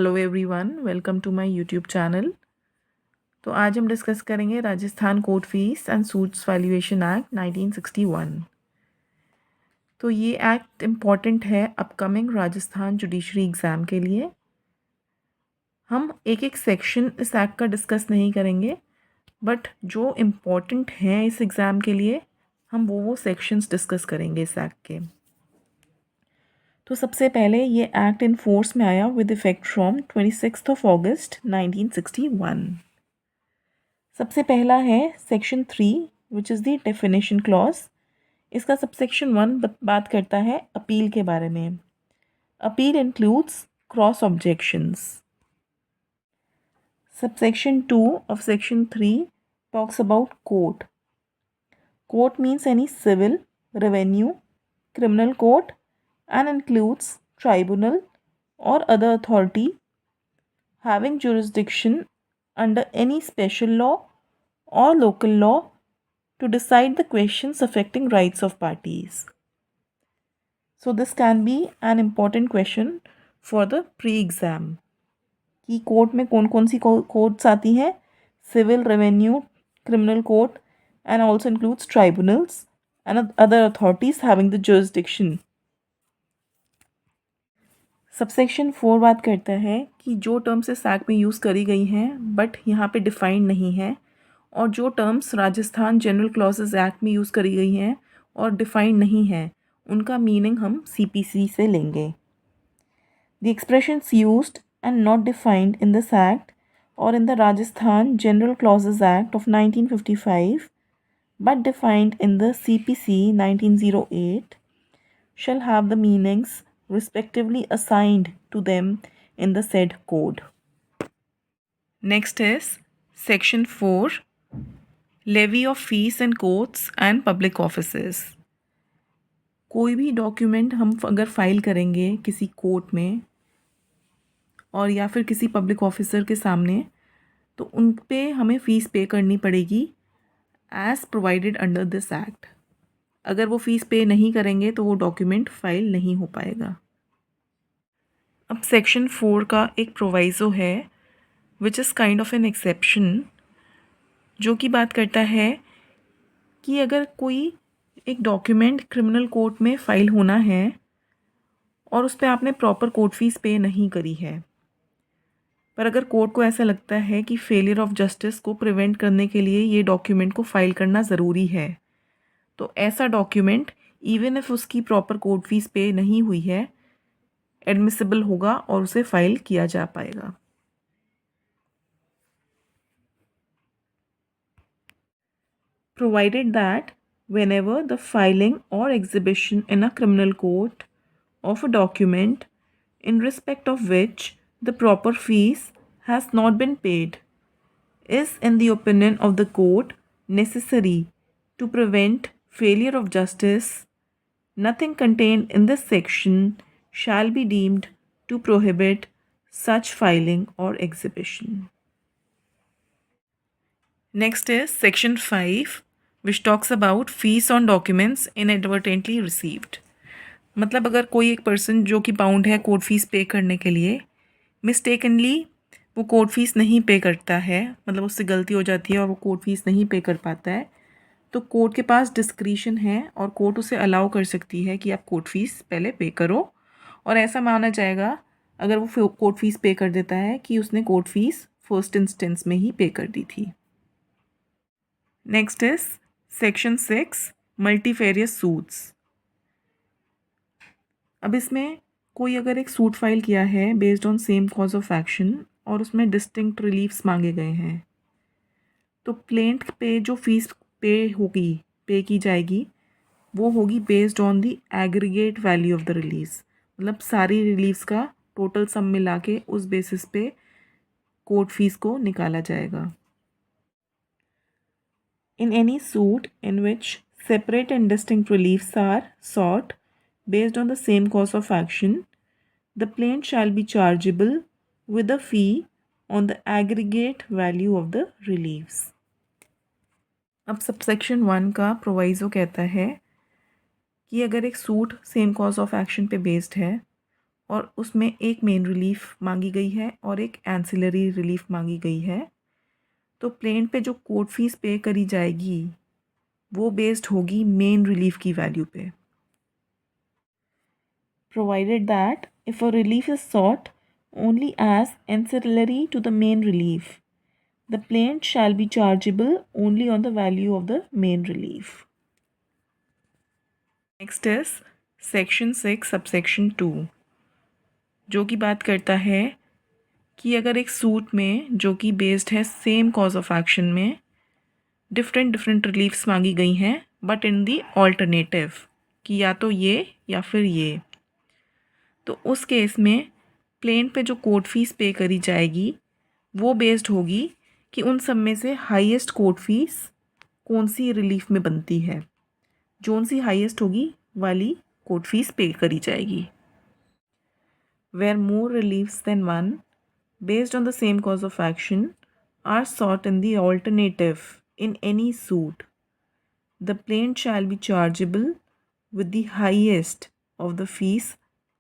Hello everyone, welcome to my YouTube channel. तो आज हम डिस्कस करेंगे Rajasthan court fees and suits valuation act 1961। तो ये एक्ट इम्पॉर्टेंट है अपकमिंग राजस्थान जुडिशरी एग्ज़ाम के लिए। हम एक एक सेक्शन इस एक्ट का डिस्कस नहीं करेंगे, बट जो इम्पॉर्टेंट हैं इस एग्ज़ाम के लिए हम वो सेक्शंस डिस्कस करेंगे इस एक्ट के। तो सबसे पहले ये एक्ट इन फोर्स में आया विद इफ़ेक्ट फ्रॉम 26 अगस्त 1961। सबसे पहला है section 3 which is the definition clause. इसका सबसेक्शन 1 बात करता है अपील के बारे में। Appeal includes cross objections. Subsection 2 of section 3 talks about court. Court means any civil, revenue, criminal court and includes tribunal or other authority having jurisdiction under any special law or local law to decide the questions affecting rights of parties. So this can be an important question for the pre-exam कि court में कौन कौन सी courts आती हैं, civil, revenue, criminal court and also includes tribunals and other authorities having the jurisdiction. Subsection 4 बात करता है कि जो टर्म्स इस एक्ट में यूज़ करी गई हैं बट यहाँ पे डिफाइंड नहीं है, और जो terms Rajasthan general clauses act में यूज़ करी गई हैं और डिफाइंड नहीं है उनका मीनिंग हम CPC से लेंगे। The expressions used and not defined in this act और in the Rajasthan general clauses act of 1955 but defined in the CPC 1908 shall have the meanings respectively assigned to them in the said code. Next is section 4, levy of fees in courts and public offices. कोई भी document हम अगर file करेंगे किसी court में और या फिर किसी पब्लिक ऑफिसर के सामने, तो उन पे हमें फ़ीस पे करनी पड़ेगी as provided under this act. अगर वो फ़ीस पे नहीं करेंगे तो वो डॉक्यूमेंट फाइल नहीं हो पाएगा। अब सेक्शन 4 का एक प्रोवाइज़ो है which is kind of an exception, जो कि बात करता है कि अगर कोई एक डॉक्यूमेंट क्रिमिनल कोर्ट में फ़ाइल होना है और उस पर आपने प्रॉपर कोर्ट फीस पे नहीं करी है, पर अगर कोर्ट को ऐसा लगता है कि फेलियर ऑफ जस्टिस को प्रिवेंट करने के लिए ये डॉक्यूमेंट को फ़ाइल करना ज़रूरी है, तो ऐसा डॉक्यूमेंट इवन इफ़ उसकी प्रॉपर कोर्ट फीस पे नहीं हुई है एडमिसिबल होगा और उसे फ़ाइल किया जा पाएगा। Provided that whenever the filing or exhibition in a criminal court of a document in respect of which the proper fees has not been paid is in the opinion of the court necessary to prevent failure of justice, nothing contained in this section shall be deemed to prohibit such filing or exhibition. Next is section 5 which talks about fees on documents inadvertently received. मतलब अगर कोई एक person जो कि bound है court fees पे करने के लिए मिस्टेकनली वो कोर्ट फीस नहीं पे करता है, मतलब उससे गलती हो जाती है और वो कोर्ट फीस नहीं पे कर पाता है, तो कोर्ट के पास डिस्क्रिशन है और कोर्ट उसे अलाउ कर सकती है कि आप कोर्ट फीस पहले पे करो, और ऐसा माना जाएगा अगर वो कोर्ट फीस पे कर देता है कि उसने कोर्ट फीस फर्स्ट इंस्टेंस में ही पे कर दी थी। Next is section 6 multifarious suits. अब इसमें कोई अगर एक सूट फाइल किया है based on same cause of action और उसमें डिस्टिंक्ट रिलीफ्स मांगे गए हैं, तो प्लेंट पे जो फीस पे की जाएगी वो होगी based on the aggregate value of the release, मतलब सारी रिलीफ्स का टोटल सम मिला के उस बेसिस पे कोर्ट फीस को निकाला जाएगा। In any suit in which separate and distinct reliefs are sought based on the same cause of action, the plaintiff shall be chargeable with a fee on the aggregate value of the reliefs. अब subsection 1 का प्रोवाइज़ो कहता है कि अगर एक suit same cause of action पे based है और उसमें एक मेन रिलीफ मांगी गई है और एक एंसिलरी रिलीफ मांगी गई है। तो प्लेंट पे जो कोर्ट फीस पे करी जाएगी वो बेस्ड होगी मेन रिलीफ की वैल्यू पे। Provided that if a relief is sought only as ancillary to the main relief, the plaint shall be chargeable only on the value of the main relief. Next is section 6 subsection 2, जो कि बात करता है कि अगर एक suit में जो कि बेस्ड है सेम कॉज ऑफ एक्शन में डिफरेंट रिलीफ्स मांगी गई हैं बट इन दी ऑल्टरनेटिव कि या तो ये या फिर ये, तो उस केस में प्लेंट पे जो कोर्ट फीस पे करी जाएगी वो बेस्ड होगी कि उन सब में से हाईएस्ट कोर्ट फीस कौन सी रिलीफ में बनती है। जोन सी हाईएस्ट होगी वाली कोर्ट फीस पे करी जाएगी। Where more reliefs than one based on the same cause of action are sought in the alternative in any suit, the plaint shall be chargeable with the highest of the fees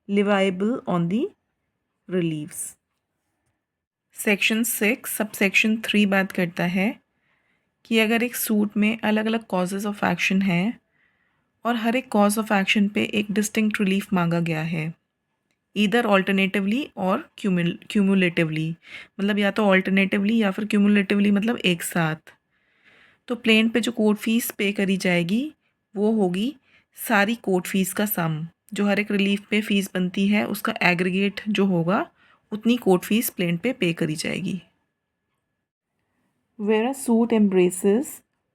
leviable on the reliefs. Section 6 subsection 3 बात करता है कि अगर एक suit में अलग अलग causes of action हैं और हर एक कॉज ऑफ एक्शन पे एक डिस्टिंक्ट रिलीफ मांगा गया है, ईदर ऑल्टरनेटिवली और क्यूमुलेटिवली, मतलब या तो ऑल्टरनेटिवली या फिर क्यूमुलेटिवली, मतलब एक साथ, तो प्लेंट पे जो कोर्ट फीस पे करी जाएगी वो होगी सारी कोर्ट फीस का सम। जो हर एक रिलीफ पे फीस बनती है उसका एग्रीगेट जो होगा उतनी कोर्ट फीस प्लेंट पे करी जाएगी। Where a suit embraces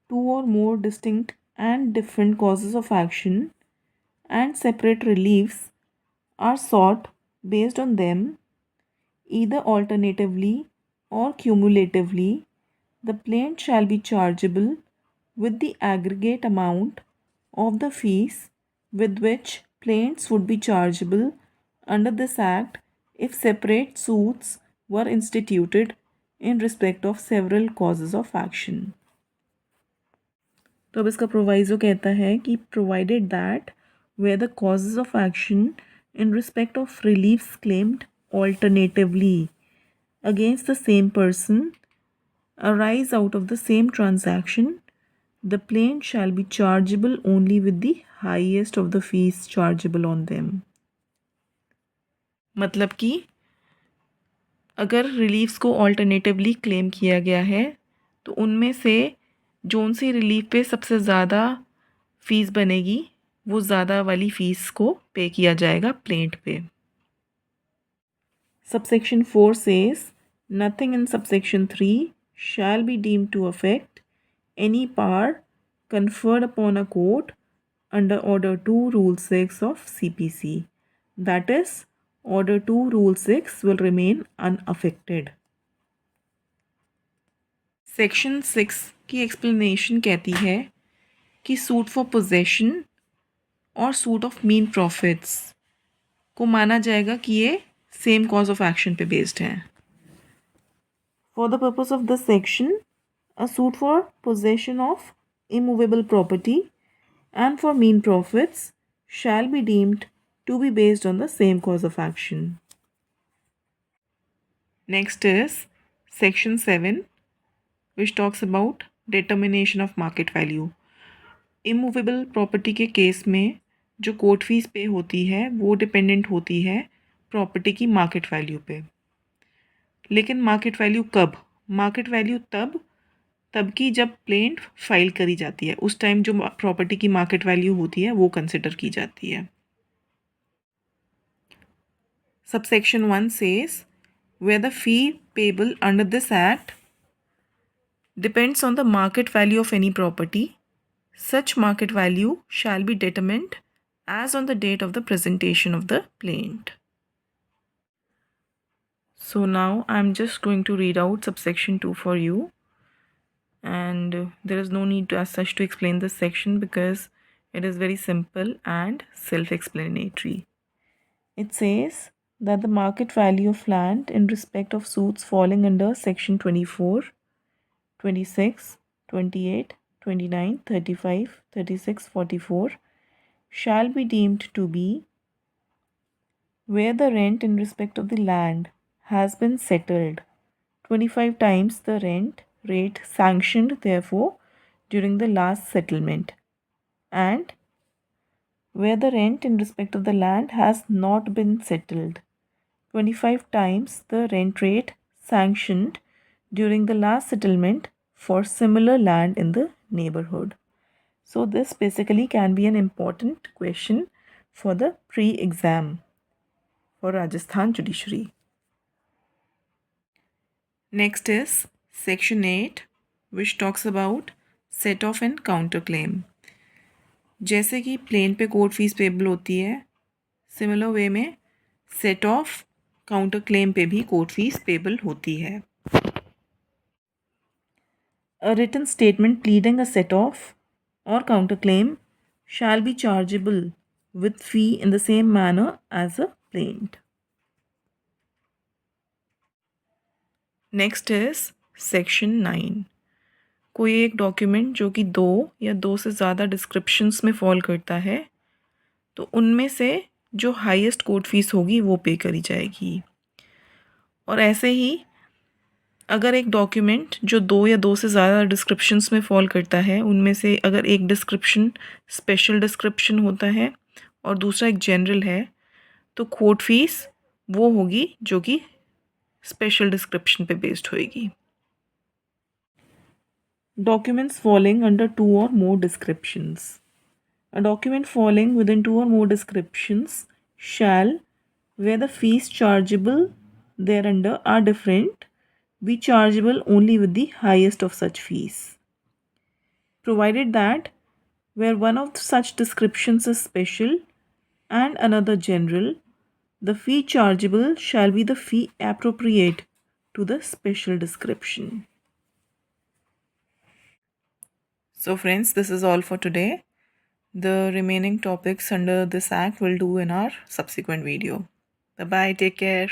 two or more distinct and different causes of action and separate reliefs are sought based on them, either alternatively or cumulatively, the plaint shall be chargeable with the aggregate amount of the fees with which plaints would be chargeable under this act if separate suits were instituted in respect of several causes of action. तो अब इसका proviso कहता है कि provided that where the causes of action in respect of reliefs claimed alternatively against the same person arise out of the same transaction, the plaint shall be chargeable only with the highest of the fees chargeable on them. मतलब कि अगर reliefs को alternatively claim किया गया है तो उनमें से जोन सी रिलीफ पे सबसे ज़्यादा फ़ीस बनेगी वो ज़्यादा वाली फ़ीस को पे किया जाएगा प्लेंट पे। Subsection 4 says nothing in subsection 3 shall be deemed to affect any power conferred upon a court under Order 2 Rule 6 of CPC. That is, Order 2 Rule 6 will remain unaffected. Section 6 की explanation कहती है कि suit for possession और suit of mean profits को माना जाएगा कि ये सेम कॉज ऑफ एक्शन पे बेस्ड हैं। For the purpose of this section, a suit for possession of immovable property and for mean profits shall be deemed to be based on the same cause of action. Next is section 7, which talks about determination of market value. Immovable property के case में जो court fees पे होती है वो dependent होती है property की मार्केट वैल्यू पे। लेकिन मार्केट वैल्यू कब? मार्केट वैल्यू तब की जब प्लेंट फाइल करी जाती है, उस टाइम जो प्रॉपर्टी की मार्केट वैल्यू होती है वो कंसिडर की जाती है। Subsection 1 says where the fee payable under this act depends on the market value of any property, such market value shall be determined as on the date of the presentation of the plaint. So now I am just going to read out subsection 2 for you, and there is no need to as such to explain this section because it is very simple and self-explanatory. It says that the market value of land in respect of suits falling under section 24, 26, 28, 29, 35, 36, 44 shall be deemed to be where the rent in respect of the land has been settled 25 times the rent rate sanctioned therefore during the last settlement, and where the rent in respect of the land has not been settled 25 times the rent rate sanctioned during the last settlement for similar land in the neighborhood. So this basically can be an important question for the pre-exam for Rajasthan judiciary. Next is section 8, which talks about set off and counter claim. जैसे कि plane पे court fees payable होती है, similar way में set of counter claim पे भी court fees payable होती है. A written statement pleading a set off or counterclaim shall be chargeable with fee in the same manner as a plaint. Next is section 9. कोई एक document जो कि 2 या 2 से ज़्यादा डिस्क्रिप्शंस में फॉल करता है तो उनमें से जो हाईएस्ट कोर्ट फीस होगी वो पे करी जाएगी. और ऐसे ही अगर एक डॉक्यूमेंट जो 2 या 2 से ज़्यादा डिस्क्रिप्शंस में फॉल करता है उनमें से अगर एक डिस्क्रिप्शन स्पेशल डिस्क्रिप्शन होता है और दूसरा एक जनरल है तो कोर्ट फीस वो होगी जो कि स्पेशल डिस्क्रिप्शन पे बेस्ड होएगी. Documents falling under 2 or more descriptions. A document falling within 2 or more descriptions shall, where the fees chargeable thereunder are different, be chargeable only with the highest of such fees, provided that where one of such descriptions is special and another general, the fee chargeable shall be the fee appropriate to the special description. So friends, this is all for today. The remaining topics under this act will do in our subsequent video. Bye bye, take care.